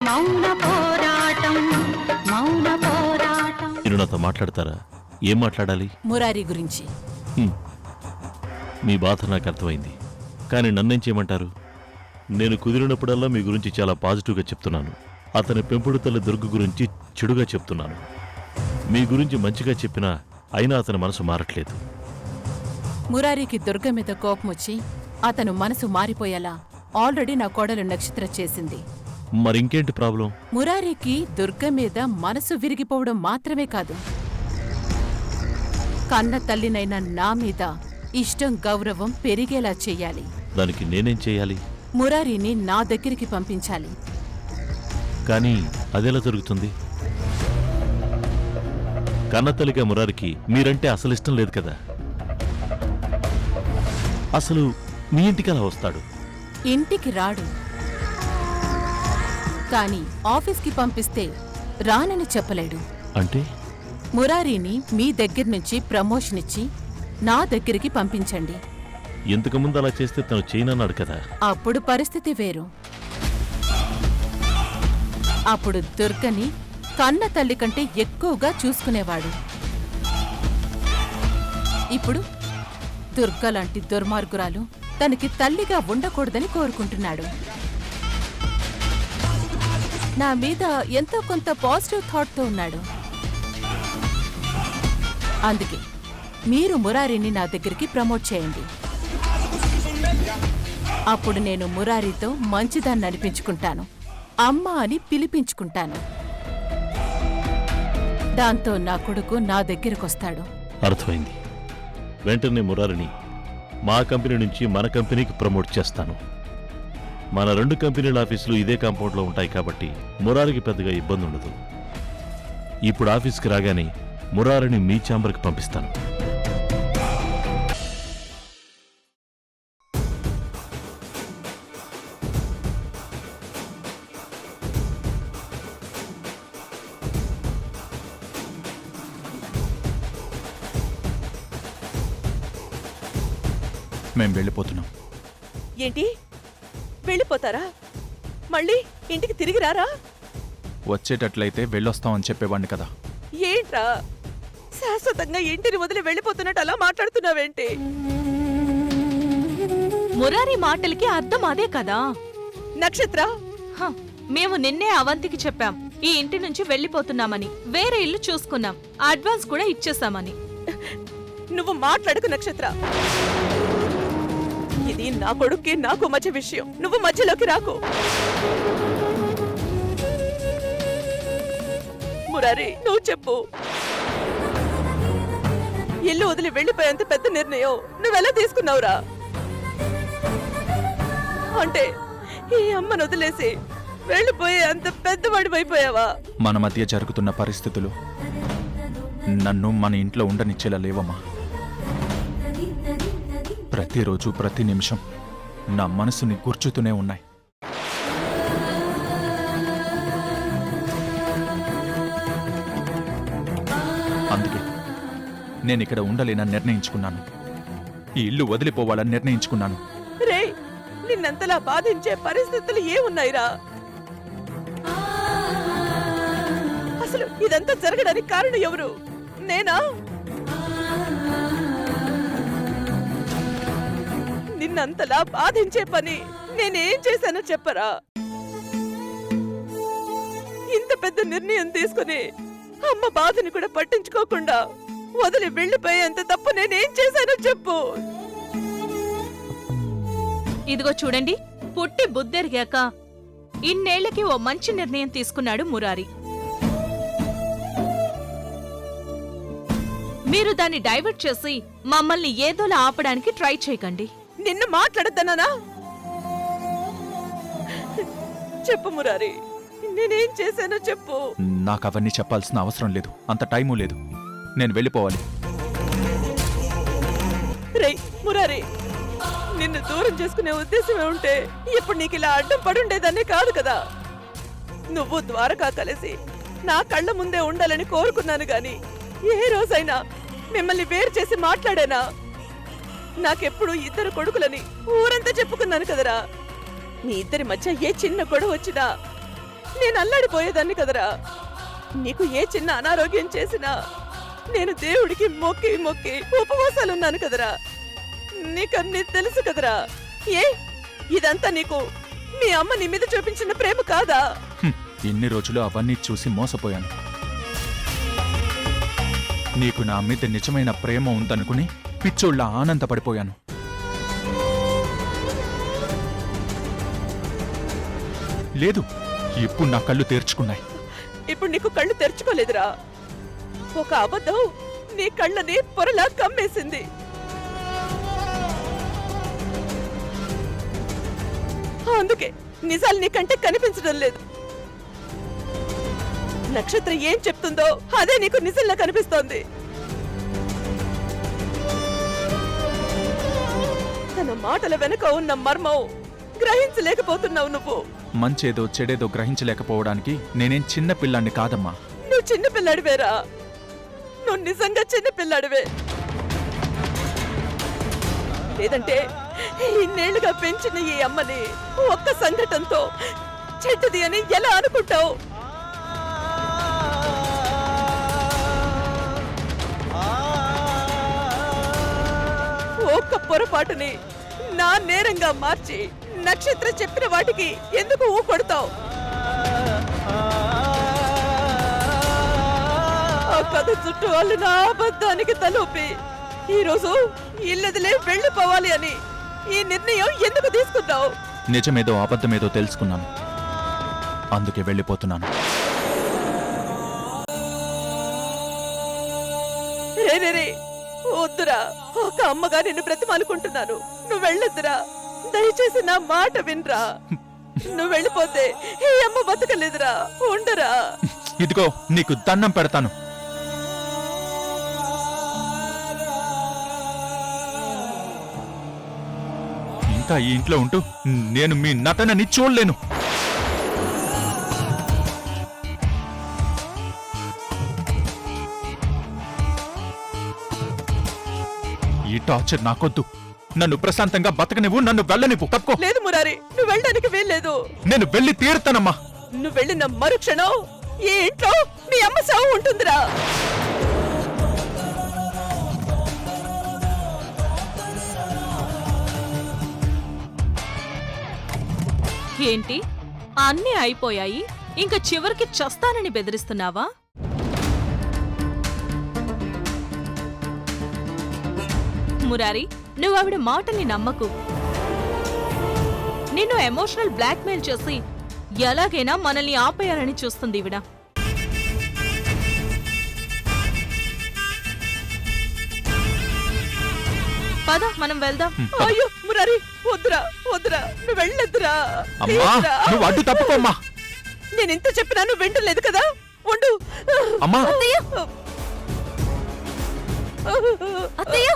మౌన పోరాటం మౌన పోరాటం. మీరు నాతో మాట్లాడతారా? ఏం మాట్లాడాలి? మురారి గురించి. మీ బాధ నాకు అర్థమైంది, కానీ నన్నేం చేయమంటారు? నేను కుదిరినప్పుడల్లా మీ గురించి చాలా పాజిటివ్గా చెప్తున్నాను. అతని పెంపుడు తల్లి దుర్గ గురించి చెడుగా చెప్తున్నాను. మీ గురించి మంచిగా చెప్పినా అయినా అతని మనసు మారట్లేదు. మురారికి దుర్గ మీద కోపం వచ్చి అతను మనసు మారిపోయేలా ఆల్రెడీ నా కోడలు నక్షత్ర చేసింది. మరింకేంటి ప్రాబ్లం? మురారికి దుర్గ మీద మనసు విరిగిపోవడం మాత్రమే కాదు, కన్న తల్లినైన నా మీద ఇష్టం గౌరవం పెరిగేలా చెయ్యాలి. దానికి నేనేం చేయాలి? మురారిని నా దగ్గరికి పంపించాలి. కానీ అదెలా జరుగుతుంది? కన్నతల్లిగా మురారికి మీరంటే అసలు ఇష్టం లేదు కదా. అసలు మీ ఇంటికి అలా వస్తాడు? ఇంటికి రాడు, కాని ఆఫీస్కి పంపిస్తే రానని చెప్పలేడు. అంటే మురారిని మీ దగ్గర్నుంచి ప్రమోషన్ ఇచ్చి నా దగ్గరికి పంపించండి. ఇంతకుముందు అలా చేస్తే తను చేయనన్నాడు కదా. అప్పుడు పరిస్థితి వేరు. అప్పుడు దుర్గని కన్న తల్లి కంటే ఎక్కువగా చూసుకునేవాడు. ఇప్పుడు దుర్గ లాంటి దుర్మార్గురాలు తనకి తల్లిగా ఉండకూడదని కోరుకుంటున్నాడు. నా మీద ఎంతో కొంత పాజిటివ్ థాట్తో ఉన్నాడు. అందుకే మీరు మురారిని నా దగ్గరికి ప్రమోట్ చేయండి. అప్పుడు నేను మురారితో మంచిదాన్ని అనిపించుకుంటాను, అమ్మ అని పిలిపించుకుంటాను. దాంతో నా కొడుకు నా దగ్గరకొస్తాడు. అర్థమైంది. వెంటనే మురారిని మా కంపెనీ నుంచి మన కంపెనీకి ప్రమోట్ చేస్తాను. మన రెండు కంపెనీల ఆఫీసులు ఇదే కాంపౌండ్లో ఉంటాయి కాబట్టి మురారికి పెద్దగా ఇబ్బంది ఉండదు. ఇప్పుడు ఆఫీస్కి రాగానే మురారిని మీ ఛాంబర్కి పంపిస్తాను. మేం వెళ్ళిపోతున్నాం. ఏంటి వెళ్ళిపోతారా? మళ్ళీ ఇంటికి తిరిగి రారా? వచ్చేటట్లయితే వెళ్ళొస్తామని చెప్పేవాడిని కదా. ఏంట్రా శాశ్వతంగా ఇంటిని వదిలి వెళ్ళిపోతున్నట్టు అలా మాట్లాడుతున్నావేంటి? మురారి మాటలకి అర్థం అదే కదా. నక్షత్ర, మేము నిన్నే అవంతికి చెప్పాం ఈ ఇంటి నుంచి వెళ్ళిపోతున్నామని, వేరే ఇల్లు చూసుకున్నాం, అడ్వాన్స్ కూడా ఇచ్చేసామని. నువ్వు మాట్లాడుకు నక్షత్ర. ఇది నా కొడుక్కి నాకు మధ్య విషయం, నువ్వు మధ్యలోకి రాకు. మురారి, నువ్వు చెప్పు. ఇల్లు వదిలి వెళ్ళిపోయేంత పెద్ద నిర్ణయం నువ్వెలా తీసుకున్నావురా? అంటే ఈ అమ్మను వదిలేసి వెళ్ళిపోయే అంత పెద్దవాడి అయిపోయావా? మన మధ్య జరుగుతున్న పరిస్థితులు నన్ను మన ఇంట్లో ఉండనిచ్చేలా లేవమ్మా. ప్రతిరోజు ప్రతి నిమిషం నా మనసుని గుర్చుతూనే ఉన్నాయి. అందుకే నేనిక్కడ ఉండలేనని నిర్ణయించుకున్నాను. ఈ ఇల్లు వదిలిపోవాలని నిర్ణయించుకున్నాను. రే, నిన్నంతలా బాధించే పరిస్థితులు ఏమున్నాయిరా? అసలు ఇదంతా జరగడానికి కారణం ఎవరు? నేనా? నిన్నంతలా బాధించే పని నేనేం చేశానో చెప్పరా? ఇంత పెద్ద నిర్ణయం తీసుకుని అమ్మ బాధని కూడా పట్టించుకోకుండా వదిలి వెళ్ళిపోయేంత తప్పు నేనేం చేశానో చెప్పు. ఇదిగో చూడండి, పుట్టి బుద్ధెరిగాక ఇన్నేళ్లకి ఓ మంచి నిర్ణయం తీసుకున్నాడు మురారి. మీరు దాన్ని డైవర్ట్ చేసి మమ్మల్ని ఏదోలా ఆపడానికి ట్రై చేయకండి. నిన్ను మాట్లాడతానా? చెప్పు మురారి, నేనేం చేశానో చెప్పు. నాకు అవన్నీ చెప్పాల్సిన అవసరం లేదు, అంత టైము లేదు. నేను వెళ్ళిపోవాలి. రే మురారి, నిన్ను దూరం చేసుకునే ఉద్దేశమే ఉంటే ఇప్పుడు నీకు ఇలా అడ్డం పడుండేదాన్నే కాదు కదా. నువ్వు ద్వారకా కలిసి నా కళ్ళ ముందే ఉండాలని కోరుకున్నాను గాని ఏ రోజైనా మిమ్మల్ని వేరు చేసి మాట్లాడానా? నాకెప్పుడు ఇద్దరు కొడుకులని ఊరంతా చెప్పుకున్నాను కదరా. మీ ఇద్దరి మధ్య ఏ చిన్న గొడవ వచ్చినా నేను అల్లాడిపోయేదాన్ని కదరా. నీకు ఏ చిన్న అనారోగ్యం చేసినా నేను దేవుడికి మొక్కి మొక్కి ఉపవాసాలున్నాను కదరా. నీకన్నీ తెలుసు కదరా. ఏ ఇదంతా నీకు మీ అమ్మ నీ మీద చూపించిన ప్రేమ కాదా? ఇన్ని రోజులు అవన్నీ చూసి మోసపోయాను. నీకు నా మీద నిజమైన ప్రేమ ఉందనుకుని పిచ్చోళ్ళ ఆనందపడిపోయాను. లేదు, ఇప్పుడు నా కళ్ళు తెరుచుకున్నాయి. ఇప్పుడు నీకు కళ్ళు తెరుచుకోలేదురా. ఒక అబద్ధం నీ కళ్ళని పొరలా కమ్మేసింది. అందుకే నిజాలు నీకంటే కనిపించడం లేదు. నక్షత్రం ఏం చెప్తుందో అదే నీకు నిజంలా కనిపిస్తోంది. తన మాటల వెనుక ఉన్న మర్మం గ్రహించలేకపోతున్నావు నువ్వు. మంచేదో చెడేదో గ్రహించలేకపోవడానికి నేనేం చిన్న పిల్లాన్ని కాదమ్మా. నువ్వు చిన్న పిల్లాడివేరా. నువ్వు నిజంగా చిన్న పిల్లాడివే. లేదంటే ఇన్నేళ్లుగా పెంచిన ఈ అమ్మని ఒక్క సంఘటనతో చెడ్డది అని ఎలా అనుకుంటావు? ఒక్క పొరపాటుని నా నేరంగా మార్చి నక్షత్ర చెప్పిన వాటికి ఎందుకు కొడతావు? ఆ కథ చుట్టూ వాళ్ళు నా అబద్ధానికి తలూపి ఈరోజు ఇల్లదిలే వెళ్ళిపోవాలి అని ఈ నిర్ణయం ఎందుకు తీసుకున్నావు? నిజమేదో అబద్ధమేదో తెలుసుకున్నాను, అందుకే వెళ్ళిపోతున్నాను. రే వద్దురా. ఒక అమ్మగా నిన్ను బ్రతిమాలుకుంటున్నాను. నువ్వు వెళ్ళొద్దురా. దయచేసి నా మాట వినరా. నువ్వు వెళ్ళిపోతే ఈ అమ్మ బతకలేదురా. ఉండరా. ఇదిగో నీకు దండం పెడతాను. ఇంకా ఈ ఇంట్లో ఉంటూ నేను మీ నటనని చూడలేను. ఈ టార్చర్ నాకొద్దు. నన్ను ప్రశాంతంగా బతకనివ్వు, నన్ను వెళ్ళనివ్వు. తప్పుకో. లేదు మురారి, నువ్వు వెళ్ళడానికి వీల్లేదు. నేను వెళ్ళి తీరుతానమ్మా. నువ్వు వెళ్ళిన మరుక్షణం ఈ ఇంట్లో మీ అమ్మ సావు ఉంటుందిరా. ఏంటి అన్నీ అయిపోయాయి, ఇంకా చివరికి చస్తానని బెదిరిస్తున్నావా? మురారి, నువ్వు ఆవిడ మాటల్ని నమ్మకు. నిన్ను ఎమోషనల్ బ్లాక్మెయిల్ చేసి ఎలాగైనా మనల్ని ఆపేయాలని చూస్తుంది ఈవిడ. పద మనం వెళ్దాం. అయ్యో మురారి, వద్దురా వద్దురా, నువ్వు వెళ్ళొద్దురా. అమ్మా, నువ్వు అడ్డు తప్పుకోమ్మా. నేను ఇంత చెప్పినా నువ్వు వింటలేదు కదా. ఉండు. అమ్మా. అత్తయ్య.